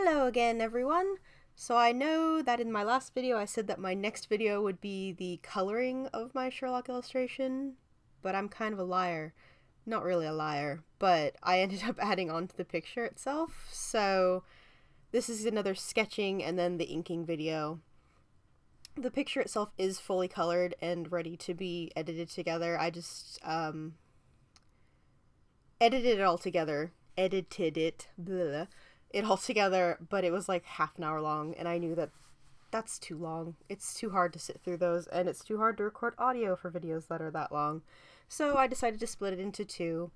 Hello again, everyone! So I know that in my last video I said that my next video would be the coloring of my Sherlock illustration, but I'm kind of a liar. Not really a liar, but I ended up adding on to the picture itself, so this is another sketching and then the inking video. The picture itself is fully colored and ready to be edited together. I just edited it all together. Edited it. Blah. It all together, but it was like half an hour long, and I knew that that's too long. It's too hard to sit through those, and it's too hard to record audio for videos that are that long. So I decided to split it into two.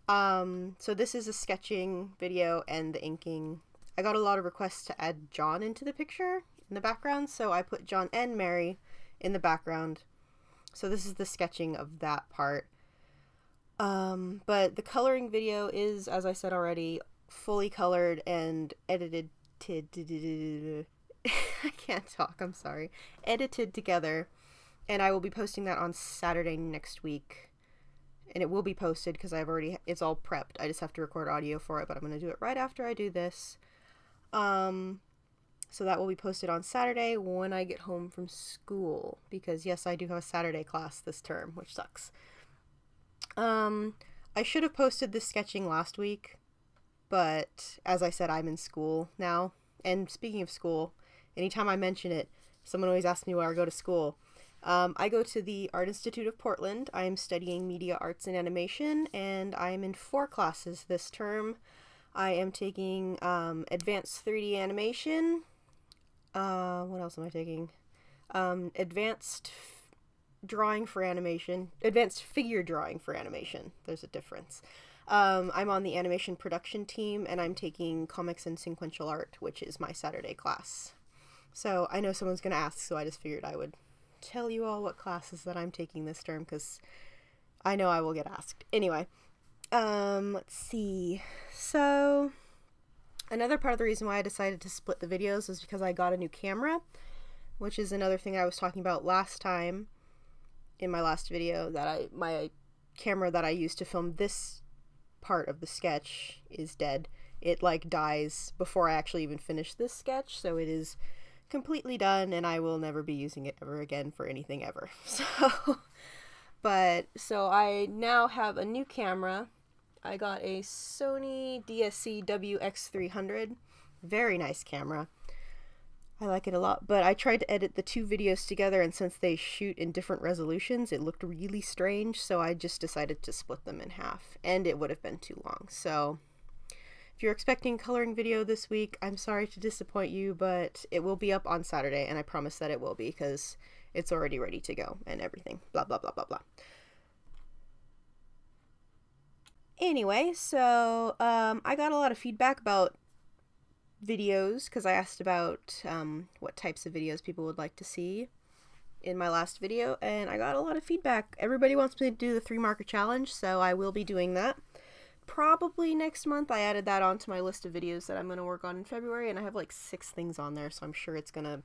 So this is a sketching video and the inking. I got a lot of requests to add John into the picture in the background, so I put John and Mary in the background. So this is the sketching of that part. But the coloring video is, as I said already, fully colored and edited I can't talk, I'm sorry. Edited together, and I will be posting that on Saturday next week. And it will be posted because it's all prepped. I just have to record audio for it, but I'm going to do it right after I do this. So that will be posted on Saturday when I get home from school, because yes, I do have a Saturday class this term, which sucks. I should have posted this sketching last week, but as I said, I'm in school now. And speaking of school, anytime I mention it, someone always asks me where I go to school. I go to the Art Institute of Portland. I am studying media arts and animation, and I am in 4 classes this term. I am taking advanced 3D animation. What else am I taking? Advanced drawing for animation. Advanced figure drawing for animation. There's a difference. I'm on the animation production team, and I'm taking comics and sequential art, which is my Saturday class. So I know someone's going to ask, so I just figured I would tell you all what classes that I'm taking this term, because I know I will get asked. Anyway, let's see. So another part of the reason why I decided to split the videos was because I got a new camera, which is another thing I was talking about last time in my last video, that my camera that I used to film this part of the sketch is dead. It like dies before I actually even finish this sketch, so it is completely done, and I will never be using it ever again for anything ever. So I now have a new camera. I got a Sony DSC WX300. Very nice camera. I like it a lot, but I tried to edit the 2 videos together, and since they shoot in different resolutions, it looked really strange, so I just decided to split them in half, and it would have been too long. So if you're expecting a coloring video this week, I'm sorry to disappoint you, but it will be up on Saturday, and I promise that it will be, because it's already ready to go and everything. Blah, blah, blah, blah, blah. Anyway, so I got a lot of feedback about videos, because I asked about what types of videos people would like to see in my last video, and I got a lot of feedback. Everybody wants me to do the 3 marker challenge, so I will be doing that. Probably next month. I added that onto my list of videos that I'm going to work on in February, and I have like 6 things on there, so I'm sure it's gonna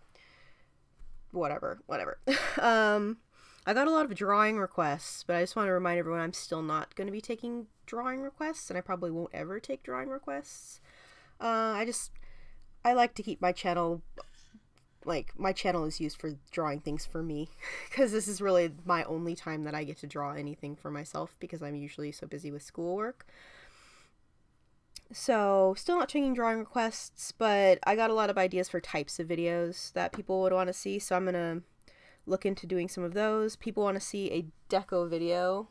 whatever. I got a lot of drawing requests, but I just want to remind everyone I'm still not going to be taking drawing requests, and I probably won't ever take drawing requests. I like to keep my channel, like, my channel is used for drawing things for me, because this is really my only time that I get to draw anything for myself, because I'm usually so busy with schoolwork. So, still not taking drawing requests, but I got a lot of ideas for types of videos that people would want to see, so I'm gonna look into doing some of those. People want to see a deco video,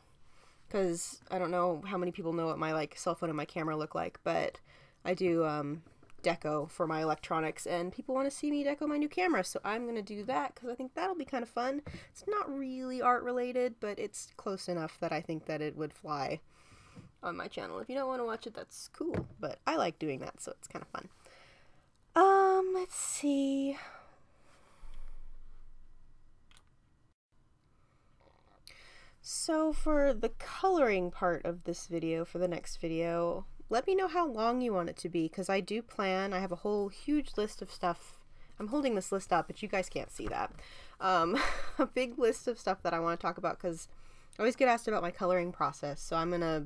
because I don't know how many people know what my, like, cell phone and my camera look like, but I do, deco for my electronics, and people want to see me deco my new camera, so I'm gonna do that because I think that'll be kind of fun. It's not really art related, but it's close enough that I think that it would fly on my channel. If you don't want to watch it, that's cool, but I like doing that, so it's kind of fun. Let's see. So for the coloring part of this video, for the next video, let me know how long you want it to be, because I do plan, I have a whole huge list of stuff. I'm holding this list up, but you guys can't see that. A big list of stuff that I want to talk about, because I always get asked about my coloring process, so I'm going to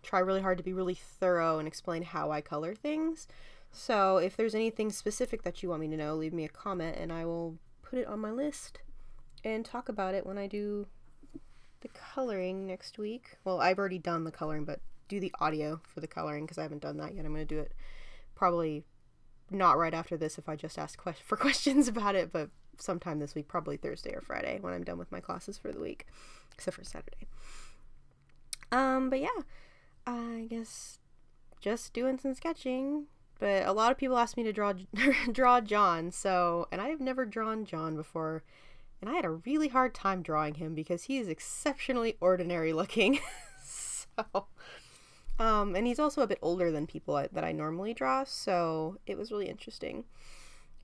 try really hard to be really thorough and explain how I color things. So if there's anything specific that you want me to know, leave me a comment and I will put it on my list and talk about it when I do the coloring next week. Well, I've already done the coloring, but do the audio for the coloring because I haven't done that yet. I'm going to do it probably not right after this if I just ask for questions about it, but sometime this week, probably Thursday or Friday when I'm done with my classes for the week, except for Saturday. But yeah, I guess just doing some sketching. But a lot of people asked me to draw John, so, and I have never drawn John before, and I had a really hard time drawing him because he is exceptionally ordinary looking. So, and he's also a bit older than people that I normally draw, so it was really interesting.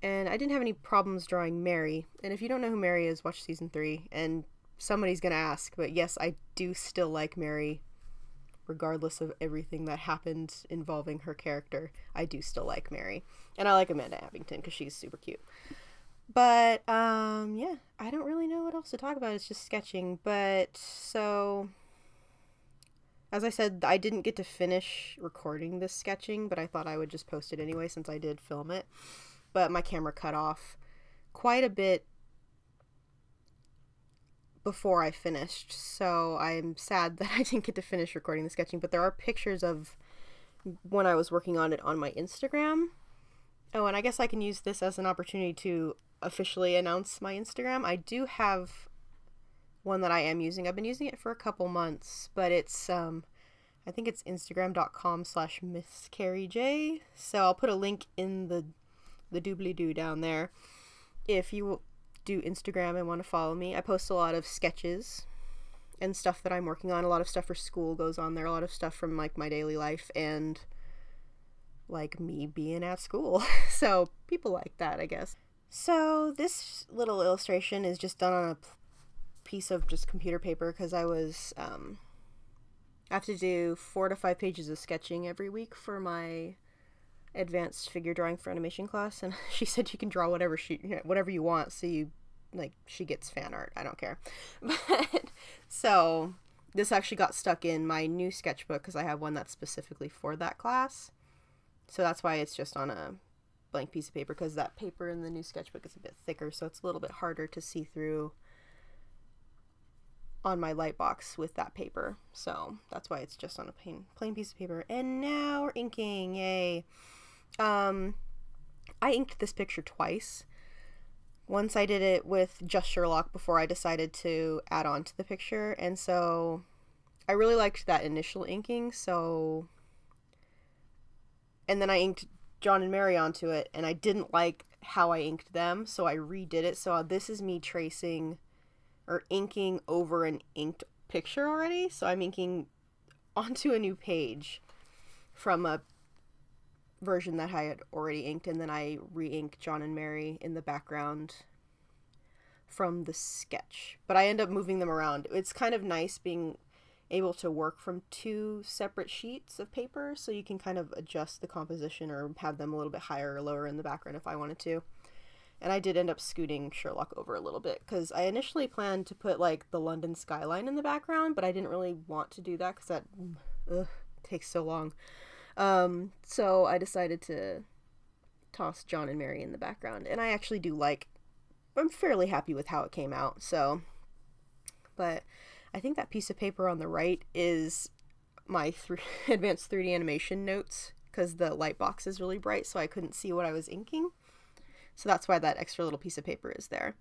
And I didn't have any problems drawing Mary, and if you don't know who Mary is, watch season 3, and somebody's gonna ask, but yes, I do still like Mary. Regardless of everything that happened involving her character, I do still like Mary. And I like Amanda Abington because she's super cute. But, yeah, I don't really know what else to talk about. It's just sketching. But, so, as I said, I didn't get to finish recording this sketching, but I thought I would just post it anyway since I did film it. But my camera cut off quite a bit before I finished, so I'm sad that I didn't get to finish recording the sketching, but there are pictures of when I was working on it on my Instagram. Oh, and I guess I can use this as an opportunity to officially announce my Instagram. I do have one that I am using. I've been using it for a couple months, but it's, I think it's instagram.com/MissKerrieJ, so I'll put a link in the doobly-doo down there if you do Instagram and want to follow me. I post a lot of sketches and stuff that I'm working on. A lot of stuff for school goes on there. A lot of stuff from like my daily life and like me being at school. So people like that, I guess. So this little illustration is just done on a piece of just computer paper because I have to do 4 to 5 pages of sketching every week for my advanced figure drawing for animation class, and she said you can draw whatever you want, so she gets fan art. I don't care. But so this actually got stuck in my new sketchbook because I have one that's specifically for that class, so that's why it's just on a blank piece of paper, because that paper in the new sketchbook is a bit thicker, so it's a little bit harder to see through on my light box with that paper, so that's why it's just on a plain piece of paper. And now we're inking. Yay. I inked this picture twice. Once I did it with just Sherlock before I decided to add on to the picture, and so I really liked that initial inking, and then I inked John and Mary onto it, and I didn't like how I inked them, so I redid it. So this is me tracing or inking over an inked picture already, so I'm inking onto a new page from a version that I had already inked, and then I re-ink John and Mary in the background from the sketch. But I end up moving them around. It's kind of nice being able to work from 2 separate sheets of paper, so you can kind of adjust the composition or have them a little bit higher or lower in the background if I wanted to. And I did end up scooting Sherlock over a little bit because I initially planned to put like the London skyline in the background, but I didn't really want to do that because that takes so long. So I decided to toss John and Mary in the background, and I actually I'm fairly happy with how it came out. So, but I think that piece of paper on the right is my advanced 3D animation notes because the light box is really bright, so I couldn't see what I was inking. So that's why that extra little piece of paper is there.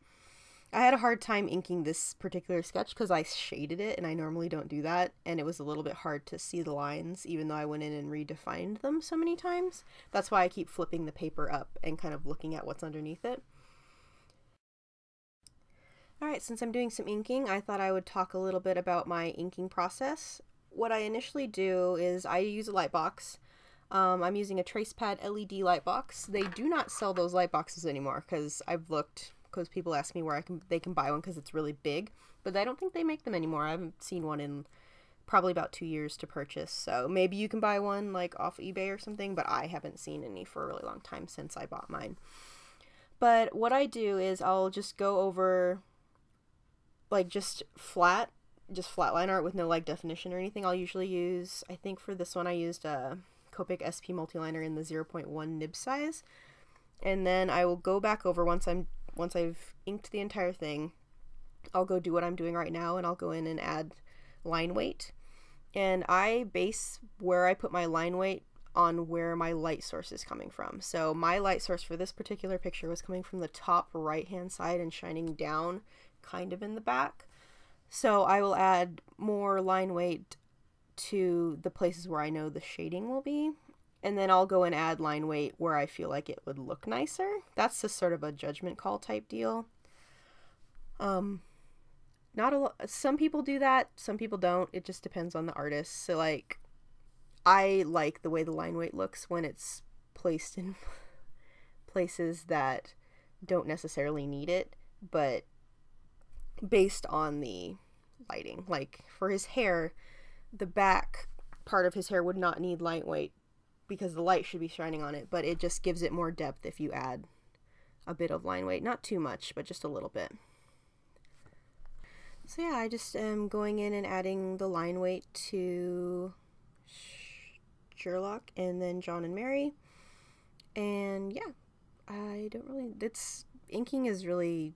I had a hard time inking this particular sketch because I shaded it, and I normally don't do that, and it was a little bit hard to see the lines even though I went in and redefined them so many times. That's why I keep flipping the paper up and kind of looking at what's underneath it. Alright, since I'm doing some inking, I thought I would talk a little bit about my inking process. What I initially do is I use a light box. I'm using a TracePad LED Light Box. They do not sell those light boxes anymore because I've looked, because people ask me where they can buy one because it's really big, but I don't think they make them anymore. I haven't seen one in probably about 2 years to purchase, so maybe you can buy one like off eBay or something, but I haven't seen any for a really long time since I bought mine. But what I do is I'll just go over like just flat line art with no like definition or anything. I'll usually use, I think for this one I used a Copic SP Multiliner in the 0.1 nib size. And then I will go back over once I've inked the entire thing. I'll go do what I'm doing right now, and I'll go in and add line weight. And I base where I put my line weight on where my light source is coming from. So my light source for this particular picture was coming from the top right hand side and shining down kind of in the back. So I will add more line weight to the places where I know the shading will be. And then I'll go and add line weight where I feel like it would look nicer. That's just sort of a judgment call type deal. Not a lot. Some people do that, some people don't. It just depends on the artist. So like, I like the way the line weight looks when it's placed in places that don't necessarily need it, but based on the lighting. Like for his hair, the back part of his hair would not need light weight because the light should be shining on it, but it just gives it more depth if you add a bit of line weight. Not too much, but just a little bit. So yeah, I just am going in and adding the line weight to Sherlock and then John and Mary. And yeah, inking is really,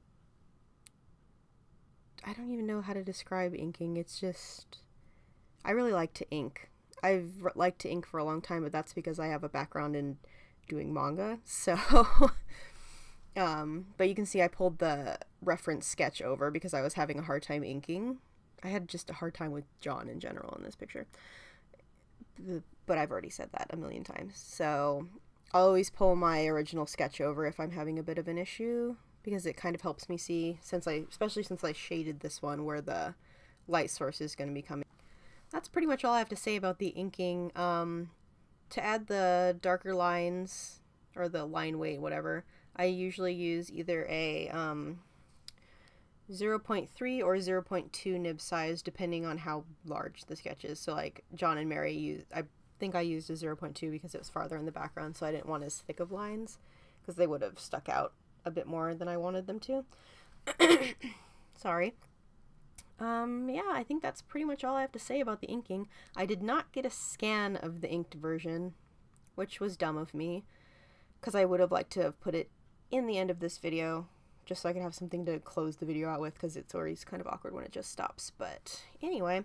I don't even know how to describe inking. It's just, I really like to ink. I've liked to ink for a long time, but that's because I have a background in doing manga. So, but you can see I pulled the reference sketch over because I was having a hard time inking. I had just a hard time with John in general in this picture. But I've already said that a million times. So I'll always pull my original sketch over if I'm having a bit of an issue, because it kind of helps me see, especially since I shaded this one where the light source is going to be coming. That's pretty much all I have to say about the inking. To add the darker lines, or the line weight, whatever, I usually use either a 0.3 or 0.2 nib size, depending on how large the sketch is. So like John and Mary, I think I used a 0.2 because it was farther in the background, so I didn't want as thick of lines, because they would have stuck out a bit more than I wanted them to. Sorry. Yeah, I think that's pretty much all I have to say about the inking. I did not get a scan of the inked version, which was dumb of me, because I would have liked to have put it in the end of this video, just so I could have something to close the video out with, because it's always kind of awkward when it just stops. But anyway,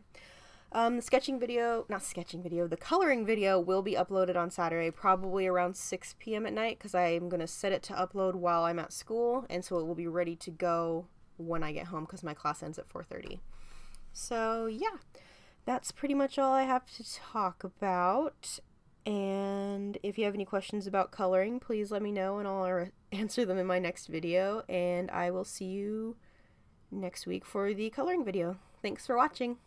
the coloring video will be uploaded on Saturday, probably around 6 p.m. at night, because I'm going to set it to upload while I'm at school, and so it will be ready to go when I get home, because my class ends at 4:30. So yeah, that's pretty much all I have to talk about. And if you have any questions about coloring, please let me know and I'll answer them in my next video. And I will see you next week for the coloring video. Thanks for watching.